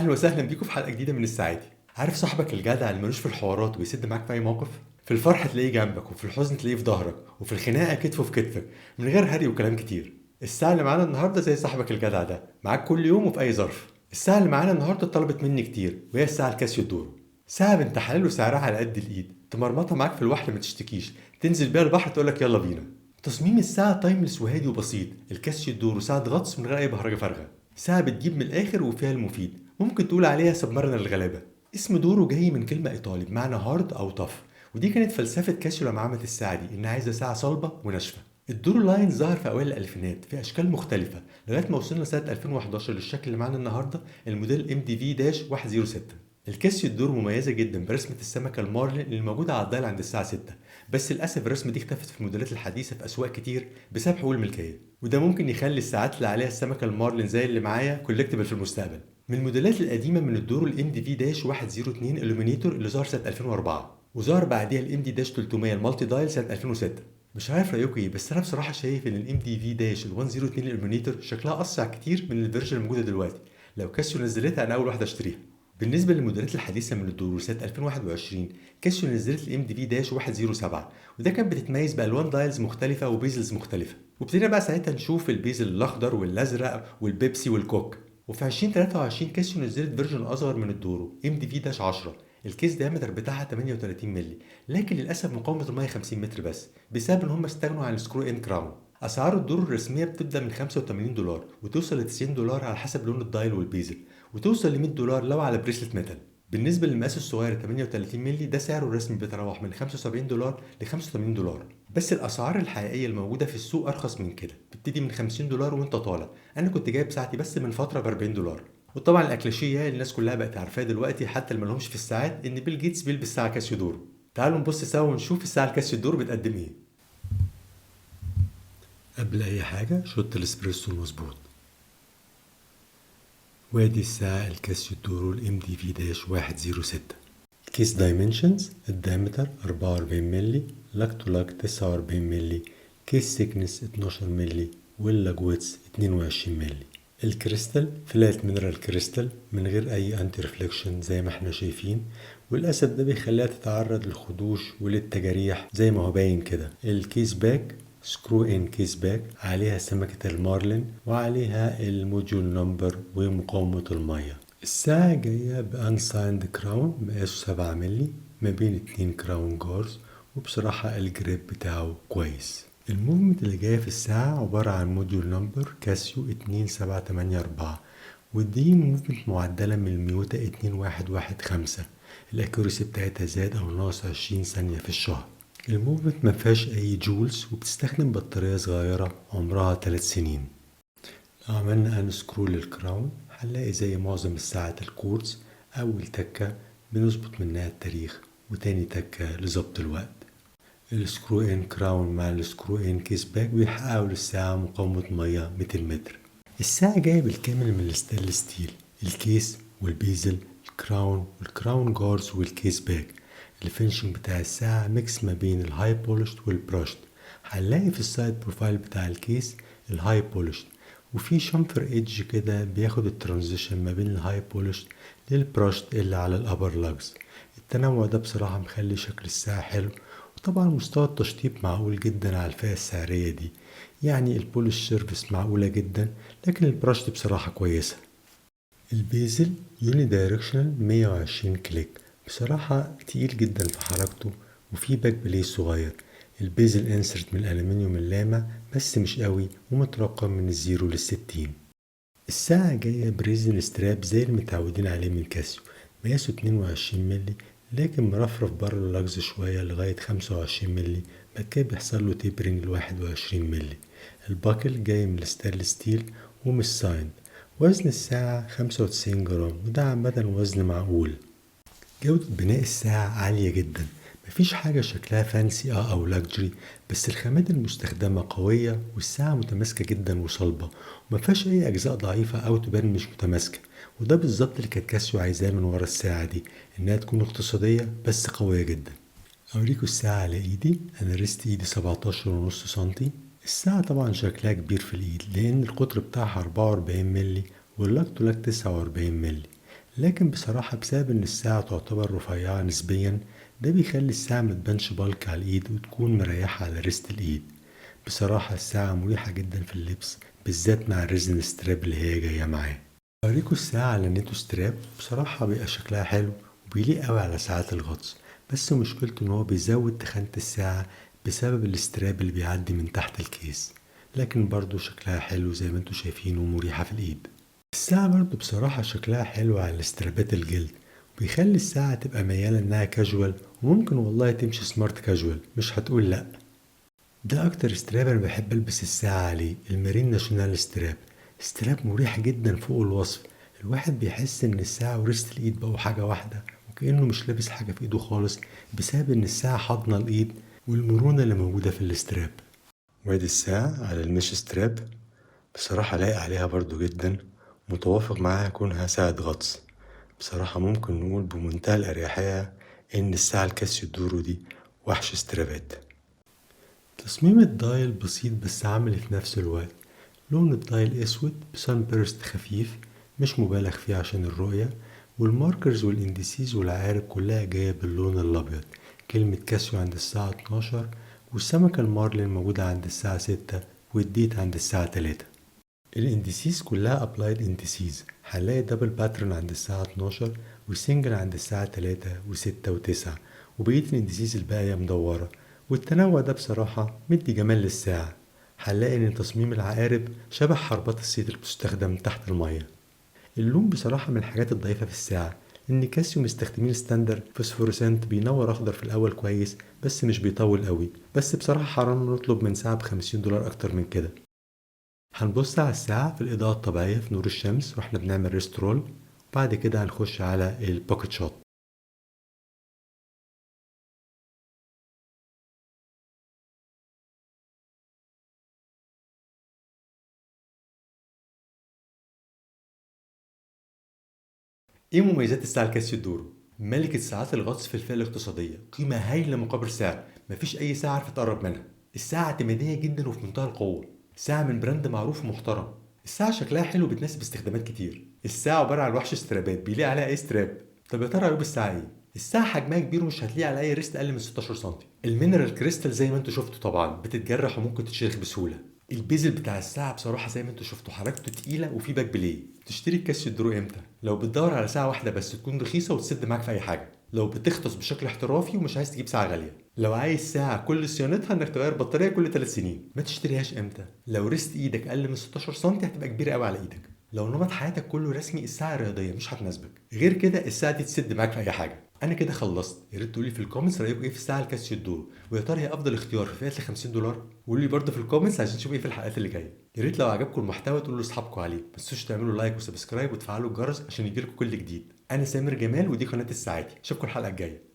اهلا وسهلا بيكم في حلقه جديده من الساعاتي. عارف صاحبك الجدع اللي ملوش في الحوارات ويسد معاك في اي موقف؟ في الفرح تلاقيه جنبك، وفي الحزن تلاقيه في ظهرك، وفي الخناقه كتفه في كتفك، من غير هري وكلام كتير. الساعه اللي معانا النهارده زي صاحبك الجدع ده، معاك كل يوم وفي اي ظرف. الساعه اللي معانا النهارده طلبت مني كتير، وهي الساعه الكاسيو دورو. ساعه بنت حلال وسعرها على قد الايد، تمرمطها معاك في الوحل ما تشتكيش، تنزل بيها البحر تقولك يلا بينا. تصميم الساعة تايمليس وهادي وبسيط، الكاسيو دورو ساعة غطس من غير أي بهرجة فارغة. ساعة بتجيب من الآخر وفيها المفيد، ممكن تقول عليها سبمرنة للغلابة. اسم دورو جاي من كلمة إيطالي بمعنى هارد أو طف، ودي كانت فلسفة كاسيو لما عملت الساعة دي، إنها عايزة ساعة صلبة وناشفة. الدورو لاين ظهر في أوائل الألفينات في أشكال مختلفة لغاية ما وصلنا سنة 2011 للشكل اللي معانا النهاردة، الموديل MDV-106. الكاسيو الدورو مميزة جدا برسمة السمكة المارلين اللي موجودة على الدايل عند الساعة 6، بس للأسف الرسمة دي اختفت في الموديلات الحديثة في أسواق كتير بسبب حقوق الملكية، وده ممكن يخلي الساعات اللي عليها السمكة المارلين زي اللي معايا كولكتبل في المستقبل. من الموديلات القديمة من الدورو الام دي في داش 102 الومينيتور اللي ظهر سنة 2004، وظهر بعديها الام دي داش 300 المالتي دايل سنة 2006. مش عارف رأيكم ايه، بس انا بصراحة شايف ان الام دي في داش ال 102 الومينيتور شكلها اسرع كتير من الفيرجن الموجودة دلوقتي. لو كاسيو نزلتها انا اول واحد اشتريها. بالنسبة للموديلات الحديثة من الدورو سنة 2021، كاسيو نزلت الام دي في داش 107، وده كان بتتميز بألوان دايلز مختلفة وبيزلز مختلفة، وابتدينا بقى ساعتها نشوف البيزل الأخضر والأزرق والبيبسي والكوك. وفي 2023 كاسيو نزلت فيرجن أصغر من الدورو ام دي في داش 10، الكيس دايمتر بتاعها 38 مللي، لكن للأسف مقاومة المية 50 متر بس، بسبب إن هم استغنوا عن السكرو إن كراون. أسعار الدورو الرسمية بتبدأ من $85 وتوصل ل $90 على حسب لون الدايل والبيزل، وتوصل ل $100 لو على بريسلت ميتال. بالنسبة للمقاس الصغير 38 مللي ده سعره الرسمي بيتراوح من $75 ل $85، بس الأسعار الحقيقية الموجودة في السوق أرخص من كده، بتبتدي من $50 وأنت طالع. أنا كنت جايب ساعتي بس من فترة ب $40. وطبعا الأكلاشيه الناس كلها بقت عارفاه دلوقتي حتى اللي مالهمش في الساعات، إن بيل جيتس بيلبس ساعة كاسيو دورو. تعالوا نبص سوا ونشوف الساعة الكاسيو دورو بتقدم إيه. قبل أي حاجة شوت الإسبريسو المظبوط. وادي الساعة الكاسيو دورو الام دي في داش 106. كيس دايمنشنز: الدايمتر 44 مللي، لاك تو لاك 49 مللي، كيس سيكنس 12 مللي، واللاج ويتس 22 مللي. الكريستال فلات مينرال كريستال من غير اي انتي ريفليكشن زي ما احنا شايفين، والاسف ده بيخليها تتعرض للخدوش وللتجاريح زي ما هو باين كده. الكيس باك سكرو ان كيس باك، عليها سمكة المارلين وعليها الموديول نمبر ومقاومة المية. الساعة جاية بأنسايند كراون مقاسه 7 مللي ما بين 2 كراون جارز، وبصراحة الجريب بتاعه كويس. الموفمنت اللي جاية في الساعة عبارة عن موديول نمبر كاسيو 2784، ودي موفمنت معدلة من الميوتا 2115. الأكيوريسي بتاعتها زاد أو ناقص 20 ثانية في الشهر. الموفمنت مفيهاش أي جولز وبتستخدم بطارية صغيرة عمرها 3 سنين. لو عملنا انسكرول للكراون هنلاقي زي معظم الساعات الكورتز أول تكة بنظبط منها التاريخ، وتاني تكة لظبط الوقت. السكرو ان كراون مع السكرو ان كيس باك بيحققوا للساعة مقاومة مية 200 متر. الساعة جاية بالكامل من الستانلس ستيل، الكيس والبيزل الكراون والكراون جاردز والكيس باك. الفينشنج بتاع الساعة ميكس ما بين الهاي بولشت والبراشت. هنلاقي في السايد بروفايل بتاع الكيس الهاي بولشت، وفي شامفر ايدج كده بياخد الترانزيشن ما بين الهاي بولشت للبراشت اللي على الابر لاجز. التنوع ده بصراحة مخلي شكل الساعة حلو، وطبعا مستوى التشطيب معقول جدا على الفئة السعرية دي. يعني البولش سيرفيس معقولة جدا، لكن البراشت بصراحة كويسة. البيزل يوني دايركشنال 120 كليك، بصراحة تقيل جدا في حركته، وفي باك بلاي صغير. البيزل انسرت من الألمنيوم اللامع بس مش قوي، ومترقم من الزيرو لل60. الساعة جاية بريزن ستراب زي المتعودين عليه من كاسيو، مقاسه 22 مللي، لكن مرفرف بره اللاجز شوية لغاية 25 مللي، بعد كده بيحصل له تيبرينج ل21 مللي. الباكل جاي من الستانلس ستيل ومش سايند. وزن الساعة 95 جرام، وده عامة وزن معقول. جودة بناء الساعة عالية جدا، مفيش حاجة شكلها فانسي أو لاكجري، بس الخامات المستخدمة قوية، والساعة متماسكة جدا وصلبة، ومفيهاش أي أجزاء ضعيفة أو تبان مش متماسكة. وده بالظبط اللي كانت كاسيو عايزاه من ورا الساعة دي، إنها تكون اقتصادية بس قوية جدا. أوريكم الساعة على إيدي، أنا رست إيدي 17.5 سنتي. الساعة طبعا شكلها كبير في الإيد لأن القطر بتاعها 44 مللي واللاك تو لاك 49 مللي. لكن بصراحة بسبب ان الساعة تعتبر رفيعة نسبيا، ده بيخلي الساعة متبانش بالك على الايد وتكون مريحة على ريست الايد. بصراحة الساعة مريحة جدا في اللبس، بالذات مع الريزن ستراب اللي هي جاية معاه. اوريكوا الساعة على نيتو ستراب، بصراحة بيبقى شكلها حلو وبيليق قوي على ساعات الغطس، بس مشكلته ان هو بيزود تخانة الساعة بسبب الاستراب اللي بيعدي من تحت الكيس، لكن برضو شكلها حلو زي ما انتوا شايفين ومريحة في الايد. الساعة برضو بصراحة شكلها حلو على الاسترابات الجلد، وبيخلي الساعة تبقى ميالة انها كاجوال، وممكن والله تمشي سمارت كاجوال، مش هتقول لأ. ده اكتر استراب انا بحب البس الساعة عليه، المارين ناشونال استراب. استراب مريح جدا فوق الوصف، الواحد بيحس ان الساعة وريست الايد بقوا حاجة واحدة، وكأنه مش لابس حاجة في ايده خالص، بسبب ان الساعة حاضنة الايد والمرونة اللي موجودة في الاستراب. وادي الساعة على المش ستراب، بصراحة لايق عليها برضو جدا، متوافق معاها كونها ساعة غطس. بصراحة ممكن نقول بمنتهى الأريحية إن الساعة الكاسيو دورو دي وحش استرابات. تصميم الدايل بسيط بس عملي في نفس الوقت. لون الدايل اسود بسان بيرست خفيف، مش مبالغ فيه عشان الرؤية، والماركرز والانديسيز والعقارب كلها جاية باللون الابيض. كلمة كاسيو عند الساعة 12، والسمكة المارلين موجودة عند الساعة 6، والديت عند الساعة 3. الانديسيز كلها ابلايد انديسيز، هنلاقي دبل باترن عند الساعة 12 وسنجل عند الساعة 3 و6 و9، وبقية الانديسيز الباقية مدورة. والتنوع ده بصراحة مدي جمال للساعة. هنلاقي ان تصميم العقارب شبه حربات الصيد اللي بتستخدم تحت المية. اللون بصراحة من الحاجات الضعيفة في الساعة، ان كاسيو مستخدمين ستاندر فوسفورسنت بينور اخضر في الاول كويس، بس مش بيطول قوي، بس بصراحة حرام نطلب من ساعة ب$50 اكتر من كده. هنبص على الساعة في الإضاءة الطبيعية في نور الشمس واحنا بنعمل ريست رول، وبعد كده هنخش على البوكيت شوت. ايه مميزات الساعة الكاسيو دورو؟ ملكة ساعات الغطس في الفئة الاقتصادية، قيمة هايلة مقابل سعر، مفيش أي ساعة عارفة تقرب منها. الساعة اعتمادية جدا وفي منتهى القوة، ساعة من براند معروف ومحترم. الساعة شكلها حلو بتناسب استخدامات كتير. الساعة عبارة عن وحش استرابات بيليق عليها أي استراب. طب يا ترى عيوب الساعة ايه؟ الساعة حجمها كبير ومش هتليق على أي ريست أقل من 16 سم. المينرال كريستال زي ما انتوا شفتوا طبعا بتتجرح وممكن تتشرخ بسهولة. البيزل بتاع الساعة بصراحة زي ما انتوا شفتوا حركته تقيلة وفي باك بلاي. تشتري كاسيو درو امتى؟ لو بتدور على ساعة واحدة بس تكون رخيصة وتسد معاك في أي حاجة، لو بتغطس بشكل احترافي ومش عايز تجيب ساعة غالية، لو عايز ساعة كل صيانتها انك تغير بطارية كل 3 سنين. ما تشتريهاش امتى؟ لو ريست ايدك أقل من 16 سم هتبقى كبيرة قوي على ايدك. لو نمط حياتك كله رسمي الساعة رياضية مش هتناسبك، غير كده الساعة دي تسد معاك في أي حاجة. انا كده خلصت، يا ريت تقولي في الكومنتس رايكم ايه في الساعه الكاسيو دورو، ويا ترى هي افضل اختيار في فئه ال $50؟ وقولوا لي برضه في الكومنتس عشان نشوف ايه في الحلقات اللي جايه. يا ريت لو عجبكم المحتوى تقولوا لاصحابكم عليه، ما تنسوش تعملوا لايك وسبسكرايب وتفعلوا الجرس عشان يجيلكم كل جديد. انا سامر جمال ودي قناه الساعاتي، اشوفكم الحلقه الجايه.